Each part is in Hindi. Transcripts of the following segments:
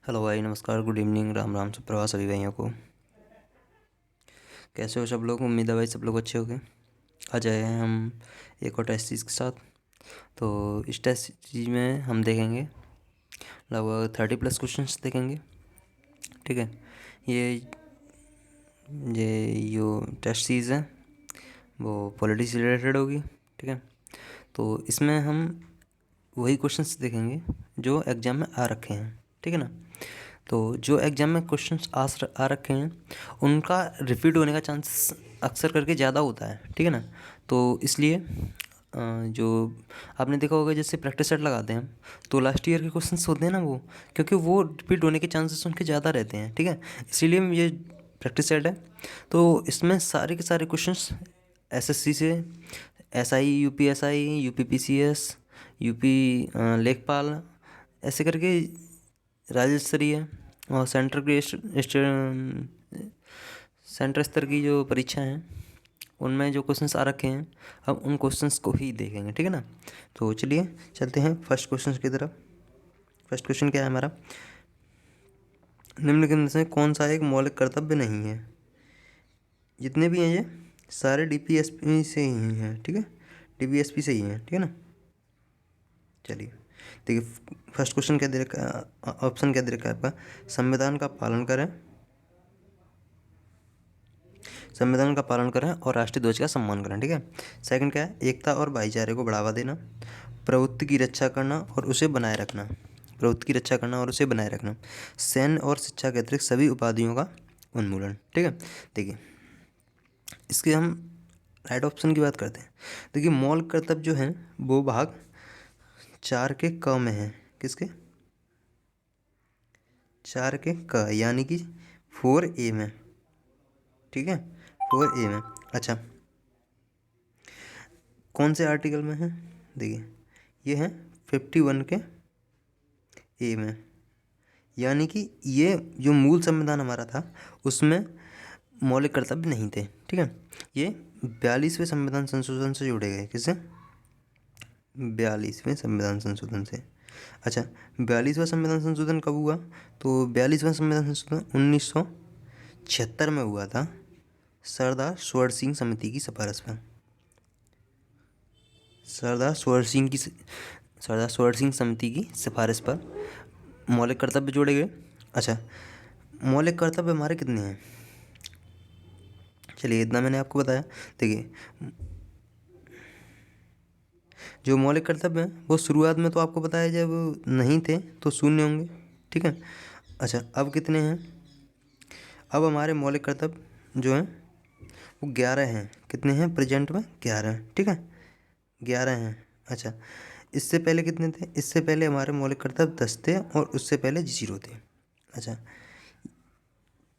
हेलो भाई, नमस्कार, गुड इवनिंग, राम राम, सुप्रभात सभी भाइयों को। कैसे हो सब लोग? उम्मीद है भाई सब लोग अच्छे होंगे। आज आए हैं हम एक और टेस्ट सीरीज़ के साथ। तो इस टेस्ट सीरीज में हम देखेंगे लगभग 30+ क्वेश्चंस देखेंगे। ठीक है। ये ये जो टेस्ट सीरीज़ है वो पॉलिटिक्स से रिलेटेड होगी। ठीक है। तो इसमें हम वही क्वेश्चंस देखेंगे जो एग्ज़ाम में आ रखे हैं। ठीक है ना। तो जो एग्ज़ाम में क्वेश्चंस आ रखे हैं उनका रिपीट होने का चांस अक्सर करके ज़्यादा होता है। ठीक है ना। तो इसलिए जो आपने देखा होगा जैसे प्रैक्टिस सेट लगाते हैं तो लास्ट ईयर के क्वेश्चंस होते हैं ना वो, क्योंकि वो रिपीट होने के चांसेस उनके ज़्यादा रहते हैं। ठीक है। इसीलिए ये प्रैक्टिस सेट है। तो इसमें सारे के सारे क्वेश्चंस एसएससी से, एसआई, यूपीएसआई, यूपीपीसीएस, यूपी लेखपाल, ऐसे करके राज्य स्तरीय और सेंटर स्तर की जो परीक्षा हैं उनमें जो क्वेश्चंस आ रखे हैं हम उन क्वेश्चंस को ही देखेंगे। ठीक है ना। तो चलिए चलते हैं फर्स्ट क्वेश्चन की तरफ। फर्स्ट क्वेश्चन क्या है हमारा? निम्नलिखित में से कौन सा एक मौलिक कर्तव्य नहीं है? जितने भी हैं ये सारे डीपीएसपी से ही हैं। ठीक है। डीपीएसपी से ही हैं। ठीक है ना। चलिए देखिए फर्स्ट क्वेश्चन क्या दे रखा है, ऑप्शन क्या दे रखा है आपका? संविधान का पालन करें, संविधान का पालन करें और राष्ट्रीय ध्वज का सम्मान करें। ठीक है। सेकंड क्या है? एकता और भाईचारे को बढ़ावा देना, प्रवृत्ति की रक्षा करना और उसे बनाए रखना, प्रवृत्ति की रक्षा करना और उसे बनाए रखना, सैन्य और शिक्षा के अतिरिक्त सभी उपाधियों का उन्मूलन। ठीक है। देखिए इसके हम राइट ऑप्शन की बात करते हैं। देखिए मौलिक कर्तव्य जो है वो भाग 4 के क में है। किसके? 4 के क यानी कि 4A में। ठीक है। 4A में। अच्छा कौन से आर्टिकल में है? देखिए ये है 51 के ए में। यानी कि ये जो मूल संविधान हमारा था उसमें मौलिक कर्तव्य नहीं थे। ठीक है। ये 42वें संविधान संशोधन से जोड़े गए। किससे? 42वें संविधान संशोधन से। अच्छा 42वां संविधान संशोधन कब हुआ? तो 42वां संविधान संशोधन 1976 में हुआ था, सरदार स्वर्ण सिंह समिति की सिफारिश पर। सरदार स्वर्ण सिंह समिति की सिफारिश पर मौलिक कर्तव्य जोड़े गए। अच्छा मौलिक कर्तव्य हमारे कितने हैं? चलिए इतना मैंने आपको बताया। देखिए जो मौलिक कर्तव्य हैं वो शुरुआत में तो आपको बताया जब नहीं थे तो शून्य होंगे। ठीक है। अच्छा अब कितने हैं? अब हमारे मौलिक कर्तव्य जो हैं वो 11 हैं। कितने हैं प्रेजेंट में? 11। ठीक है 11 हैं। अच्छा इससे पहले कितने थे? इससे पहले हमारे मौलिक कर्तव्य 10 थे और उससे पहले 0 थे। अच्छा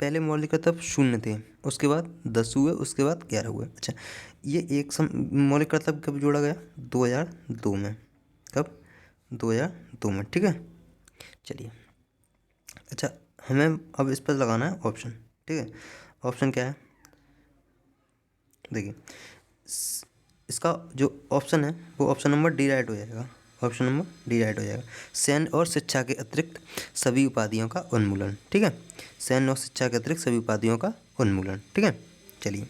पहले मौलिक कर्तव्य 0 थे, उसके बाद 10 हुए, उसके बाद 11 हुए। अच्छा ये मौलिक कर्तव्य कब जोड़ा गया? 2002 में। कब? 2002 में। ठीक है। चलिए अच्छा हमें अब इस पर लगाना है ऑप्शन। ठीक है। ऑप्शन क्या है? देखिए इसका जो ऑप्शन है वो ऑप्शन नंबर डी राइट हो जाएगा। ऑप्शन नंबर डी राइट हो जाएगा। सैन्य और शिक्षा के अतिरिक्त सभी उपाधियों का उन्मूलन। ठीक है। सैन्य और शिक्षा के अतिरिक्त सभी उपाधियों का उन्मूलन। ठीक है। चलिए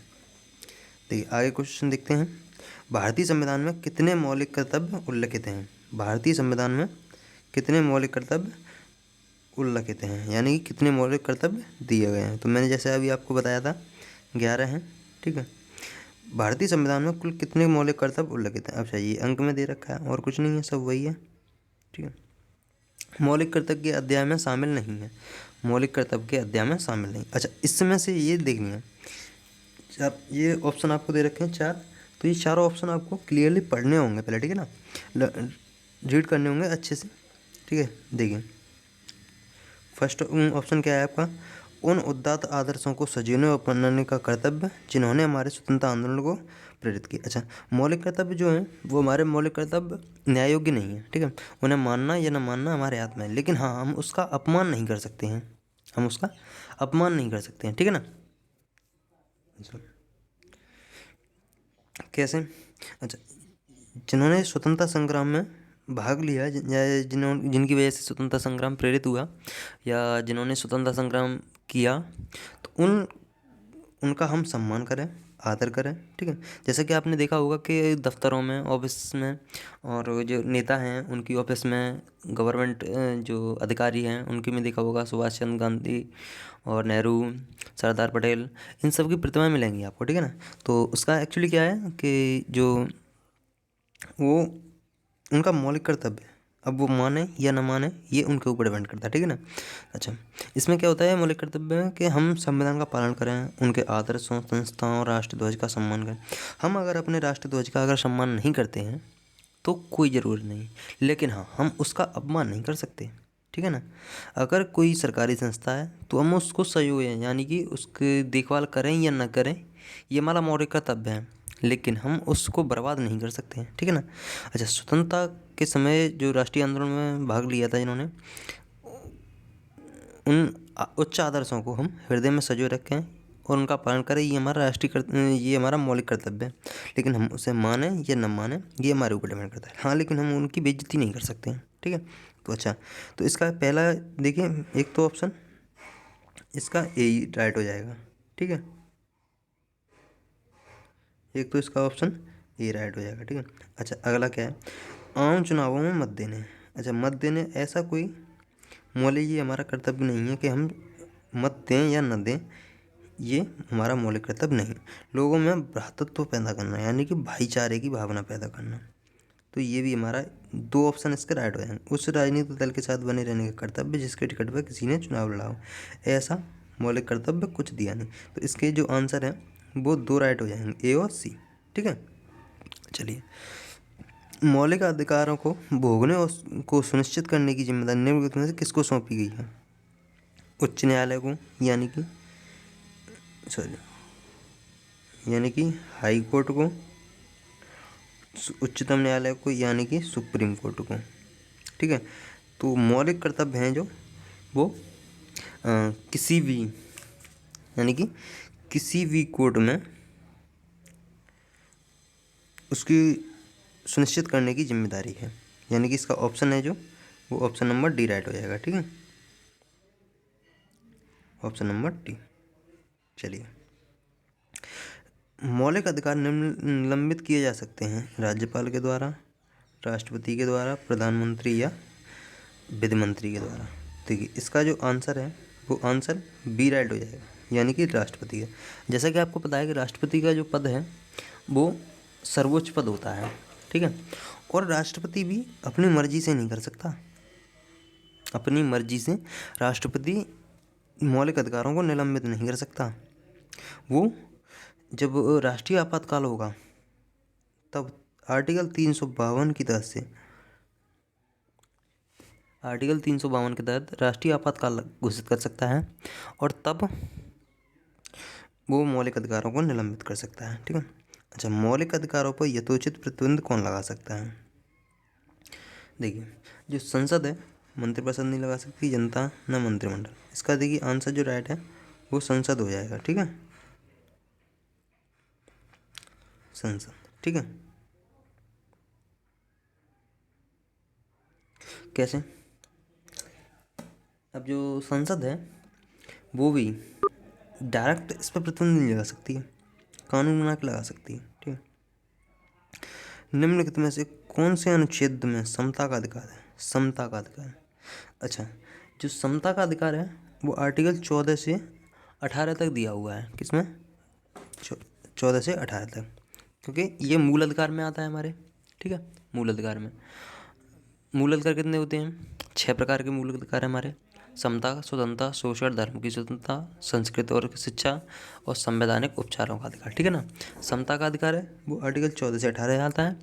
देखिए आगे क्वेश्चन देखते हैं। भारतीय संविधान में कितने मौलिक कर्तव्य उल्लिखित हैं? भारतीय संविधान में कितने मौलिक कर्तव्य उल्लिखित हैं यानी कि कितने मौलिक कर्तव्य दिए गए हैं? तो मैंने जैसे अभी आपको बताया था 11 हैं। ठीक है। भारतीय संविधान में कुल कितने मौलिक कर्तव्य उल्लिखित हैं? अब चाहिए अंक में दे रखा है और कुछ नहीं है, सब वही है। ठीक है। मौलिक कर्तव्य के अध्याय में शामिल नहीं है। मौलिक कर्तव्य के अध्याय में शामिल नहीं। अच्छा इसमें से ये देखनी है चार, ये ऑप्शन आपको दे रखे हैं 4। तो ये चारों ऑप्शन आपको क्लियरली पढ़ने होंगे पहले। ठीक है ना। रीड करने होंगे अच्छे से। ठीक है। देखिए फर्स्ट ऑप्शन क्या है आपका? उन उदात्त आदर्शों को सजीवन अपनाने का कर्तव्य जिन्होंने हमारे स्वतंत्रता आंदोलन को प्रेरित किया। अच्छा मौलिक कर्तव्य जो हैं वो हमारे मौलिक कर्तव्य न्याय योग्य नहीं है। ठीक है। उन्हें मानना या न मानना हमारे हाथ में है, लेकिन हाँ हम उसका अपमान नहीं कर सकते हैं। हम उसका अपमान नहीं कर सकते हैं। ठीक है ना। अच्छा कैसे? अच्छा जिन्होंने स्वतंत्रता संग्राम में भाग लिया या जिनकी वजह से स्वतंत्रता संग्राम प्रेरित हुआ या जिन्होंने स्वतंत्रता संग्राम किया, तो उनका हम सम्मान करें, आदर करें, ठीक है। जैसा कि आपने देखा होगा कि दफ्तरों में, ऑफिस में, और जो नेता हैं उनकी ऑफिस में, गवर्नमेंट जो अधिकारी हैं उनकी में देखा होगा सुभाष चंद्र गांधी और नेहरू, सरदार पटेल, इन सब की प्रतिमाएं मिलेंगी आपको, ठीक है ना। तो उसका एक्चुअली क्या है कि जो वो उनका मौलिक कर्तव्य है, अब वो माने या न माने ये उनके ऊपर डिपेंड करता है, ठीक है ना। अच्छा, इसमें क्या होता है मौलिक कर्तव्य में कि हम संविधान का पालन करें, उनके आदर्शों, संस्थाओं, राष्ट्रध्वज का सम्मान करें। हम अगर अपने राष्ट्रध्वज का अगर सम्मान नहीं करते हैं तो कोई ज़रूरत नहीं, लेकिन हाँ हम उसका अपमान नहीं कर सकते, ठीक है ना। अगर कोई सरकारी संस्था है तो हम उसको सहयोग है, यानी कि उसकी देखभाल करें या न करें, ये हमारा मौलिक कर्तव्य है, लेकिन हम उसको बर्बाद नहीं कर सकते हैं, ठीक है ना। अच्छा, स्वतंत्रता के समय जो राष्ट्रीय आंदोलन में भाग लिया था जिन्होंने, उन उच्च आदर्शों को हम हृदय में सजो रखें और उनका पालन करें, ये हमारा मौलिक कर्तव्य है। लेकिन हम उसे माने या न माने ये हमारे ऊपर डिपेंड करता है, हाँ, लेकिन हम उनकी बेइज्जती नहीं कर सकते हैं, ठीक है। तो अच्छा, तो इसका पहला देखिए, एक तो ऑप्शन इसका ए ही राइट हो जाएगा, ठीक है। एक तो इसका ऑप्शन ए राइट हो जाएगा, ठीक है। अच्छा, अगला क्या है, आम चुनावों में मत देने। अच्छा, मत देने ऐसा कोई मौलिक, ये हमारा कर्तव्य नहीं है कि हम मत दें या न दें, ये हमारा मौलिक कर्तव्य नहीं। लोगों में भ्रातृत्व पैदा करना, यानी कि भाईचारे की भावना पैदा करना, तो ये भी हमारा, दो ऑप्शन इसके राइट हो जाएंगे। उस राजनीतिक दल के साथ बने रहने का कर्तव्य जिसके टिकट पर किसी ने चुनाव लड़ा हो, ऐसा मौलिक कर्तव्य कुछ दिया नहीं। तो इसके जो आंसर है वो दो राइट हो जाएंगे, ए और सी, ठीक है। चलिए, मौलिक अधिकारों को भोगने और को सुनिश्चित करने की जिम्मेदारी निम्नलिखित में से किसको सौंपी गई है। उच्च न्यायालय को, यानी कि हाई कोर्ट को, उच्चतम न्यायालय को यानी कि सुप्रीम कोर्ट को, ठीक है। तो मौलिक कर्तव्य हैं जो वो किसी भी, यानी कि किसी भी कोर्ट में उसकी सुनिश्चित करने की जिम्मेदारी है, यानी कि इसका ऑप्शन है जो वो ऑप्शन नंबर डी राइट हो जाएगा, ठीक है, ऑप्शन नंबर डी। चलिए, मौलिक अधिकार निलंबित किए जा सकते हैं राज्यपाल के द्वारा, राष्ट्रपति के द्वारा, प्रधानमंत्री या विधि मंत्री के द्वारा। देखिए, इसका जो आंसर है वो आंसर बी राइट हो जाएगा, यानी कि राष्ट्रपति का। जैसा कि आपको पता है कि राष्ट्रपति का जो पद है वो सर्वोच्च पद होता है, ठीक है। और राष्ट्रपति भी अपनी मर्जी से नहीं कर सकता, अपनी मर्जी से राष्ट्रपति मौलिक अधिकारों को निलंबित नहीं कर सकता। वो जब राष्ट्रीय आपातकाल होगा तब आर्टिकल 352 की तहत से, आर्टिकल 352 के तहत राष्ट्रीय आपातकाल घोषित कर सकता है और तब वो मौलिक अधिकारों को निलंबित कर सकता है, ठीक है। अच्छा, मौलिक अधिकारों पर यथोचित प्रतिबंध कौन लगा सकता है। देखिए, जो संसद है, मंत्रिपरिषद नहीं लगा सकती, जनता न मंत्रिमंडल। इसका देखिए आंसर जो राइट है वो संसद हो जाएगा, ठीक है, संसद, ठीक है। कैसे, अब जो संसद है वो भी डायरेक्ट इस पर प्रतिबंध नहीं लगा सकती है, कानून बना के लगा सकती है, ठीक है। निम्नलिखित में से कौन से अनुच्छेद में समता का अधिकार है, समता का अधिकार। अच्छा, जो समता का अधिकार है वो आर्टिकल 14 से 18 तक दिया हुआ है, किसमें, 14 से 18 तक, क्योंकि ये मूल अधिकार में आता है हमारे, ठीक है। मूल अधिकार में, मूल अधिकार कितने होते हैं, 6 प्रकार के मूल अधिकार है हमारे, समता, स्वतंत्रता, शोषण, धर्म की स्वतंत्रता, संस्कृति और शिक्षा और संवैधानिक उपचारों का अधिकार, ठीक है ना। समता का अधिकार है वो आर्टिकल 14 से 18 आता है,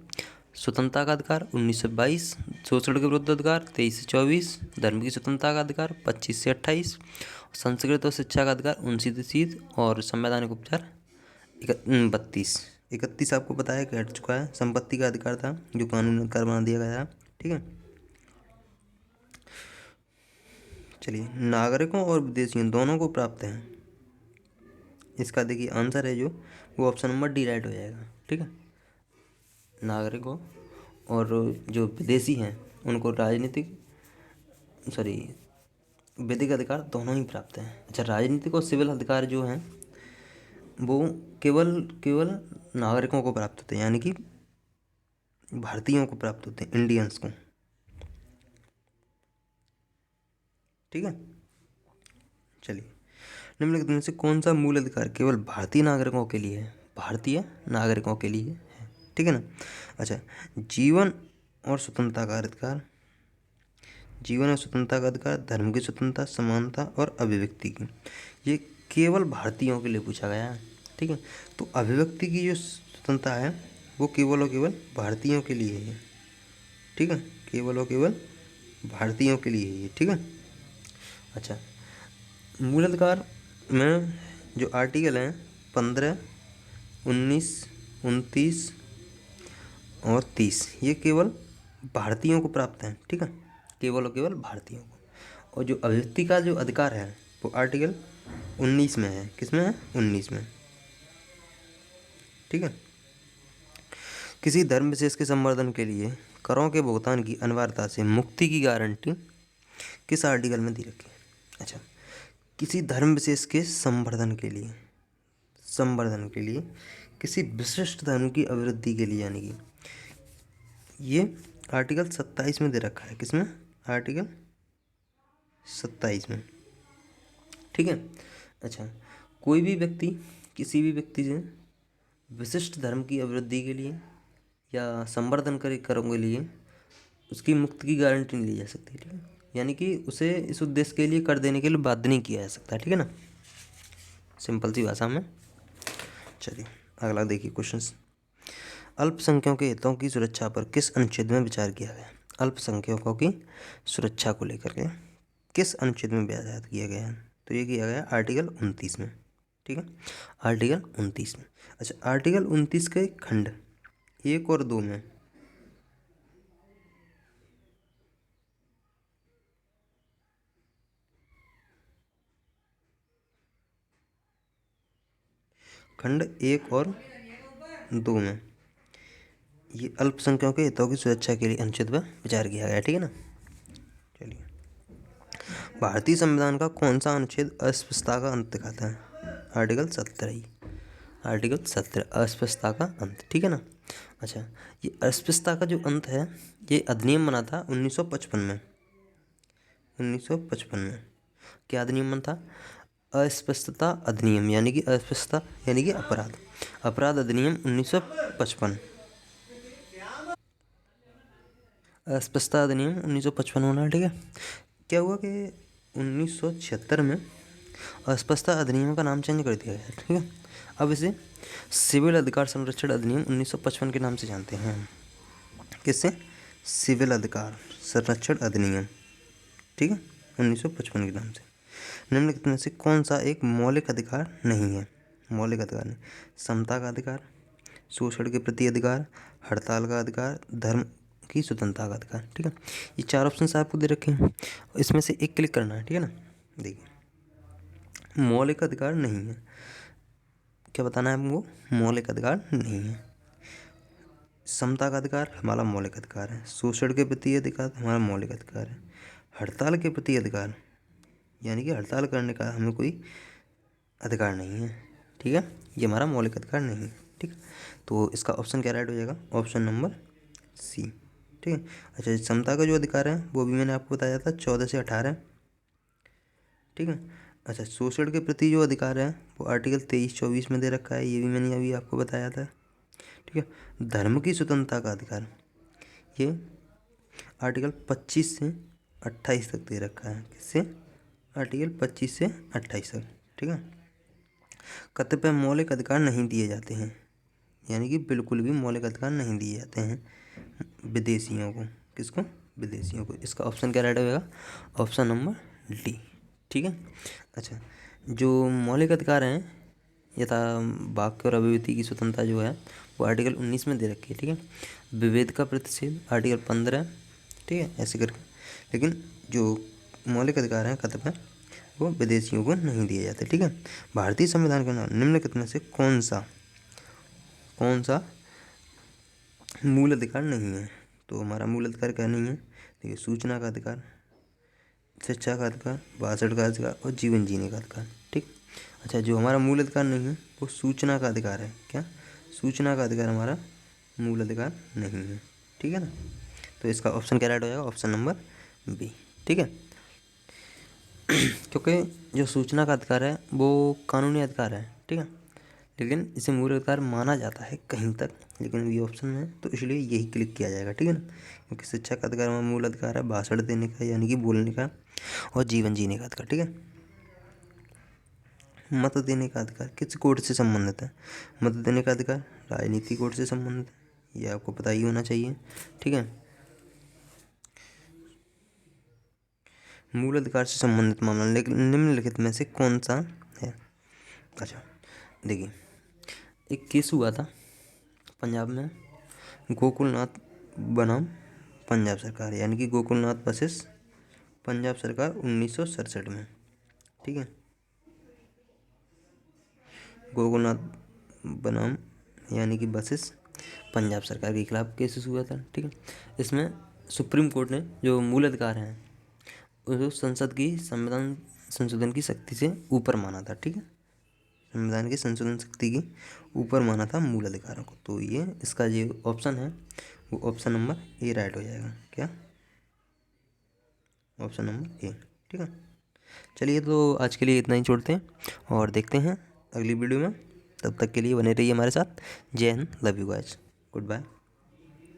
स्वतंत्रता का अधिकार 19 से 22, शोषण के विरुद्ध अधिकार 23 से 24, धर्म की स्वतंत्रता का अधिकार 25 से 28, संस्कृत और शिक्षा का अधिकार 29 से 30 और संवैधानिक उपचार 31। आपको पता है कि हट चुका है, संपत्ति का अधिकार था जो कानून अधिकार बना दिया गया था, ठीक है। चलिए, नागरिकों और विदेशियों दोनों को प्राप्त है, इसका देखिए आंसर है जो वो ऑप्शन नंबर डी राइट हो जाएगा, ठीक है। नागरिकों और जो विदेशी हैं उनको राजनीतिक विधिक अधिकार दोनों ही प्राप्त हैं। अच्छा, राजनीतिक और सिविल अधिकार जो हैं वो केवल केवल नागरिकों को प्राप्त होते हैं, यानी कि भारतीयों को प्राप्त होते हैं, इंडियंस को। ठीक है, चलिए, निम्नलिखित में से कौन सा मूल अधिकार केवल भारतीय नागरिकों के लिए है? भारतीय नागरिकों के लिए है, ठीक है ना। अच्छा, जीवन और स्वतंत्रता का अधिकार, जीवन और स्वतंत्रता का अधिकार, धर्म की स्वतंत्रता, समानता और अभिव्यक्ति की, ये केवल भारतीयों के लिए पूछा गया है। ठीक है, तो अभिव्यक्ति की जो स्वतंत्रता है वो केवल और केवल भारतीयों के लिए है। ठीक है, केवल और केवल भारतीयों के लिए है, ठीक है। अच्छा, मूल अधिकार में जो आर्टिकल हैं 15, 19, 29 और 30, ये केवल भारतीयों को प्राप्त हैं। ठीक है, केवल और केवल भारतीयों को। और जो अभिव्यक्ति का जो अधिकार है वो आर्टिकल 19 में है। किस में है? 19 में। ठीक है, किसी धर्म विशेष के संवर्धन के लिए करों के भुगतान की अनिवार्यता से मुक्ति की गारंटी किस आर्टिकल में दी रखी है? अच्छा, किसी धर्म विशेष के संवर्धन के लिए किसी विशिष्ट धर्म की अभिवृद्धि के लिए, यानी कि ये आर्टिकल 27 में दे रखा है। किसमें? आर्टिकल 27 में। ठीक है, अच्छा, कोई भी व्यक्ति किसी भी व्यक्ति से विशिष्ट धर्म की अभिवृद्धि के लिए या संवर्धन करों के लिए उसकी मुक्ति की गारंटी नहीं ली जा सकती। ठीक है, यानी कि उसे इस उद्देश्य के लिए कर देने के लिए बाध्य नहीं किया जा सकता। ठीक है ना, सिंपल सी भाषा में। चलिए अगला देखिए क्वेश्चन। अल्पसंख्यकों के हितों की सुरक्षा पर किस अनुच्छेद में विचार किया गया? अल्पसंख्यकों की सुरक्षा को लेकर के किस अनुच्छेद में विचार किया गया है? तो ये किया गया आर्टिकल 29 में। ठीक है, आर्टिकल 29 में। अच्छा, आर्टिकल 29 के खंड 1 और 2 में खंड 1 और 2 में ये अल्पसंख्यकों के हितों की सुरक्षा के लिए अनुच्छेद पर विचार किया गया। ठीक है ना। चलिए, भारतीय संविधान का कौन सा अनुच्छेद अस्पृश्यता का अंत दिखाता है? आर्टिकल 17 ही, आर्टिकल 17 अस्पृश्यता का अंत। ठीक है ना। अच्छा, ये अस्पृश्यता का जो अंत है ये अधिनियम बना था 1955 में। 1955 में क्या अधिनियम बना था? अस्पृश्यता अधिनियम, यानी कि अस्पृश्यता यानी कि अपराध अधिनियम 1955। अस्पृश्यता अधिनियम 1955 होना। ठीक है, क्या हुआ कि 1976 में अस्पृश्यता अधिनियम का नाम चेंज कर दिया गया। ठीक है, अब इसे सिविल अधिकार संरक्षण अधिनियम 1955 के नाम से जानते हैं। किससे? सिविल अधिकार संरक्षण अधिनियम। ठीक है, 1955 के नाम से। निम्नलिखित में से कौन सा एक मौलिक अधिकार नहीं है? मौलिक अधिकार नहीं, समता का अधिकार, शोषण के प्रति अधिकार, हड़ताल का अधिकार, धर्म की स्वतंत्रता का अधिकार। ठीक है, ये 4 ऑप्शन आपको दे रखे हैं, इसमें से एक क्लिक करना है। ठीक है ना। देखिए, मौलिक अधिकार नहीं है, क्या बताना है हमको? मौलिक अधिकार नहीं है। समता का अधिकार हमारा मौलिक अधिकार है, शोषण के प्रति अधिकार हमारा मौलिक अधिकार है, हड़ताल के प्रति अधिकार यानी कि हड़ताल करने का हमें कोई अधिकार नहीं है। ठीक है, ये हमारा मौलिक अधिकार नहीं है। ठीक है, तो इसका ऑप्शन क्या राइट हो जाएगा? Option number C. ठीक है, अच्छा, समता का जो अधिकार है वो भी मैंने आपको बताया था 14 से 18। ठीक है, अच्छा, शोषण के प्रति जो अधिकार है वो आर्टिकल 23-24 में दे रखा है, ये भी मैंने अभी आपको बताया था। ठीक है, धर्म की स्वतंत्रता का अधिकार ये आर्टिकल 25 से 28 तक दे रखा है। किससे? आर्टिकल 25 से 28 तक। ठीक है, कतिपय मौलिक अधिकार नहीं दिए जाते हैं, यानी कि बिल्कुल भी मौलिक अधिकार नहीं दिए जाते हैं विदेशियों को। किसको? विदेशियों को। इसका ऑप्शन क्या राइट होगा? Option number D. ठीक है, अच्छा, जो मौलिक अधिकार हैं यथा वाक्य और अभिव्यक्ति की स्वतंत्रता जो है वो आर्टिकल 19 में दे रखी है। ठीक है, विभेद का प्रतिषेध आर्टिकल 15। ठीक है, ऐसे करके, लेकिन जो मौलिक अधिकार हैं कतिपय वो विदेशियों को नहीं दिए जाते। ठीक है, भारतीय संविधान के अनुसार निम्नलिखित में से कौन सा मूल अधिकार नहीं है? तो हमारा मूल अधिकार क्या नहीं है? देखिए सूचना का अधिकार, शिक्षा का अधिकार, भाषण का अधिकार और जीवन जीने का अधिकार। ठीक। अच्छा, जो हमारा मूल अधिकार नहीं है वो सूचना का अधिकार है। क्या? सूचना का अधिकार हमारा मूल अधिकार नहीं है। ठीक है ना। तो इसका ऑप्शन क्या राइट हो जाएगा? Option number B. ठीक है। क्योंकि जो सूचना का अधिकार है वो कानूनी अधिकार है। ठीक है, लेकिन इसे मूल अधिकार माना जाता है कहीं तक, लेकिन ये ऑप्शन में तो इसलिए यही क्लिक किया जाएगा। ठीक है ना, क्योंकि शिक्षा का अधिकार हमारा मूल अधिकार है, भाषण देने का यानी कि बोलने का, और जीवन जीने का अधिकार। ठीक है। मत देने का अधिकार किस कोड से संबंधित है? मत देने का अधिकार राजनीतिक कोड से संबंधित है, ये आपको पता ही होना चाहिए। ठीक है। मूल अधिकार से संबंधित मामला लेकिन निम्नलिखित में से कौन सा है? अच्छा देखिए, एक केस हुआ था पंजाब में, गोकुलनाथ बनाम पंजाब सरकार, यानी कि गोकुलनाथ वर्सेस पंजाब सरकार 1967 में। ठीक है, गोकुलनाथ बनाम यानी कि वर्सेस पंजाब सरकार के खिलाफ केसेस हुआ था। ठीक है, इसमें सुप्रीम कोर्ट ने जो मूल अधिकार हैं उसको संसद की संविधान संशोधन की शक्ति से ऊपर माना था। ठीक है, संविधान की संशोधन शक्ति की ऊपर माना था मूल अधिकारों को। तो ये इसका जो ऑप्शन है वो ऑप्शन नंबर ए राइट हो जाएगा। क्या? Option number A. ठीक है, चलिए तो आज के लिए इतना ही छोड़ते हैं और देखते हैं अगली वीडियो में। तब तक के लिए बने रहिए हमारे साथ। जय हिंद, love you guys, good bye.